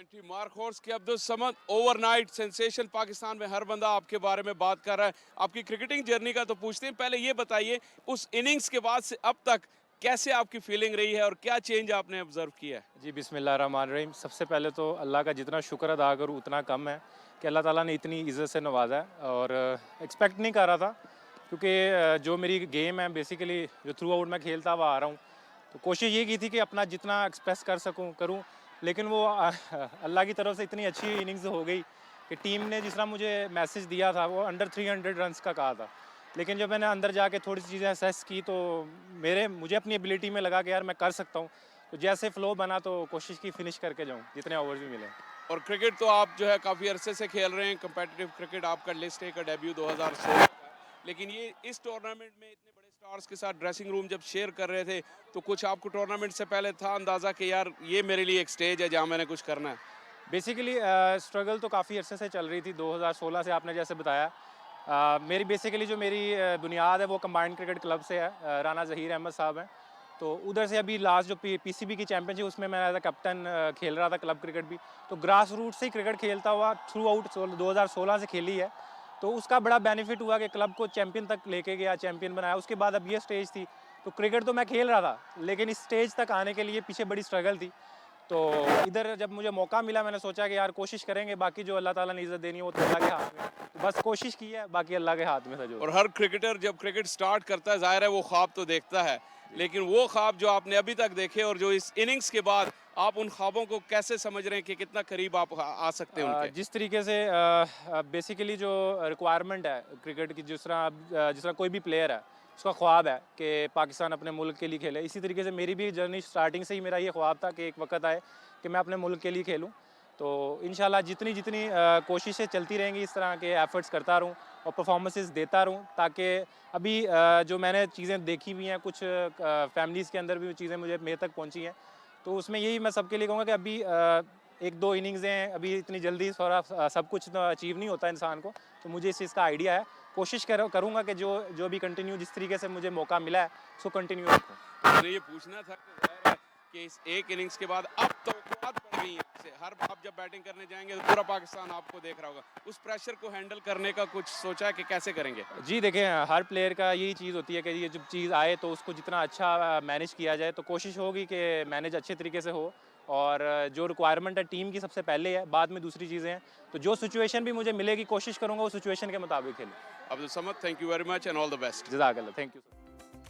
Entry mark horse के Abdul Samad overnight sensation. Pakistan में हर बंदा आपके बारे में बात कर रहा है। आपकी क्रिकेटिंग जर्नी का तो पूछते हैं, पहले ये बताइए उस इनिंग्स के बाद से अब तक कैसे आपकी फीलिंग रही है और क्या चेंज आपने ऑब्जर्व किया है? जी बिस्मिल्लाहिर्रहमानिर्रहीम। सबसे पहले तो अल्लाह का जितना शुक्र अदा करूँ उतना कम है कि अल्लाह ताला ने इतनी इज़्ज़त से नवाजा है। और एक्सपेक्ट नहीं कर रहा था, क्योंकि जो मेरी गेम है बेसिकली जो थ्रू आउट मैं खेलता हुआ आ रहा हूँ, तो कोशिश ये की थी कि अपना जितना एक्सप्रेस कर सकूँ करूँ। लेकिन वो अल्लाह की तरफ से इतनी अच्छी इनिंग्स हो गई कि टीम ने जिस तरह मुझे मैसेज दिया था वो अंडर 300 रन्स का कहा था। लेकिन जब मैंने अंदर जाके थोड़ी सी चीज़ें असेस की तो मुझे अपनी एबिलिटी में लगा कि यार मैं कर सकता हूँ। तो जैसे फ्लो बना तो कोशिश की फिनिश करके जाऊँ जितने ओवर्स भी मिले। और क्रिकेट तो आप जो है काफ़ी अरसे से खेल रहे हैं, कंपेटिटिव क्रिकेट आपका लिस्ट ए का डेब्यू 2016 का है। लेकिन ये इस टूर्नामेंट में इतने बड़े स्टार्स के साथ ड्रेसिंग रूम जब शेयर कर रहे थे, तो कुछ आपको टूर्नामेंट से पहले था अंदाज़ा कि यार ये मेरे लिए एक स्टेज है जहाँ मैंने कुछ करना है? बेसिकली स्ट्रगल तो काफ़ी अरसे से चल रही थी। 2016 से आपने जैसे बताया, मेरी बेसिकली जो मेरी बुनियाद है वो कंबाइंड क्रिकेट क्लब से है। राना ज़हीर अहमद साहब हैं, तो उधर से अभी लास्ट जो पीसीबी की चैंपियनशिप उसमें मैं एज अ कैप्टन खेल रहा था क्लब क्रिकेट भी। तो ग्रास रूट से ही क्रिकेट खेलता हुआ थ्रू आउट 2016 से खेली है। तो उसका बड़ा बेनिफिट हुआ कि क्लब को चैंपियन तक लेके गया, चैंपियन बनाया। उसके बाद अब ये स्टेज थी, तो क्रिकेट तो मैं खेल रहा था, लेकिन इस स्टेज तक आने के लिए पीछे बड़ी स्ट्रगल थी। तो इधर जब मुझे मौका मिला मैंने सोचा कि यार कोशिश करेंगे, बाकी जो अल्लाह ताला ने इज़्ज़त देनी है वो तो अल्लाह के हाथ में है। तो बस कोशिश की है, बाकी अल्लाह के हाथ में था जो। और हर क्रिकेटर जब क्रिकेट स्टार्ट करता है ज़ाहिर है वो ख्वाब तो देखता है, लेकिन वो ख्वाब जो आपने अभी तक देखे और जो इस इनिंग्स के बाद आप उन ख्वाबों को कैसे समझ रहे हैं कि कितना करीब आप आ सकते हैं उनके? जिस तरीके से बेसिकली जो रिक्वायरमेंट है क्रिकेट की, जिस तरह कोई भी प्लेयर है उसका ख्वाब है कि पाकिस्तान अपने मुल्क के लिए खेले, इसी तरीके से मेरी भी जर्नी स्टार्टिंग से ही मेरा ये ख्वाब था कि एक वक्त आए कि मैं अपने मुल्क के लिए खेलूं। तो इंशाल्लाह जितनी जितनी कोशिशें चलती रहेंगी, इस तरह के एफर्ट्स करता रहूं और परफॉर्मेंसेस देता रहूं, ताकि अभी जो मैंने चीज़ें देखी हुई हैं कुछ फैमिलीज़ के अंदर भी चीज़ें मुझे मेरे तक पहुंची हैं, तो उसमें यही मैं सबके लिए कहूँगा कि अभी एक दो इनिंग्सें अभी इतनी जल्दी थोड़ा सब कुछ तो अचीव नहीं होता इंसान को। तो मुझे इस चीज़ का आइडिया है, कोशिश करूँगा कि जो जो भी कंटिन्यू जिस तरीके से मुझे मौका मिला है उसको कंटिन्यू रखूँ। मैंने ये पूछना था कि ज़ाहिर है कि इस एक इनिंग्स के बाद अब तवक्कुआत बढ़ गई हैं आपसे। हर आप जब बैटिंग करने जाएंगे तो पूरा पाकिस्तान आपको देख रहा होगा। उस प्रेशर को हैंडल करने का कुछ सोचा है कि कैसे करेंगे? जी देखिए, हर प्लेयर का यही चीज़ होती है कि ये जब चीज़ आए तो उसको जितना अच्छा मैनेज किया जाए, तो कोशिश होगी कि मैनेज अच्छे तरीके से हो। और जो रिक्वायरमेंट है टीम की सबसे पहले है, बाद में दूसरी चीज़ें हैं। तो जो सिचुएशन भी मुझे मिलेगी कोशिश करूँगा उस सिचुएशन के मुताबिक खेलूँ। Abdul Samad, thank you very much and all the best. जज़ाकल्लाह, थैंक यू सर।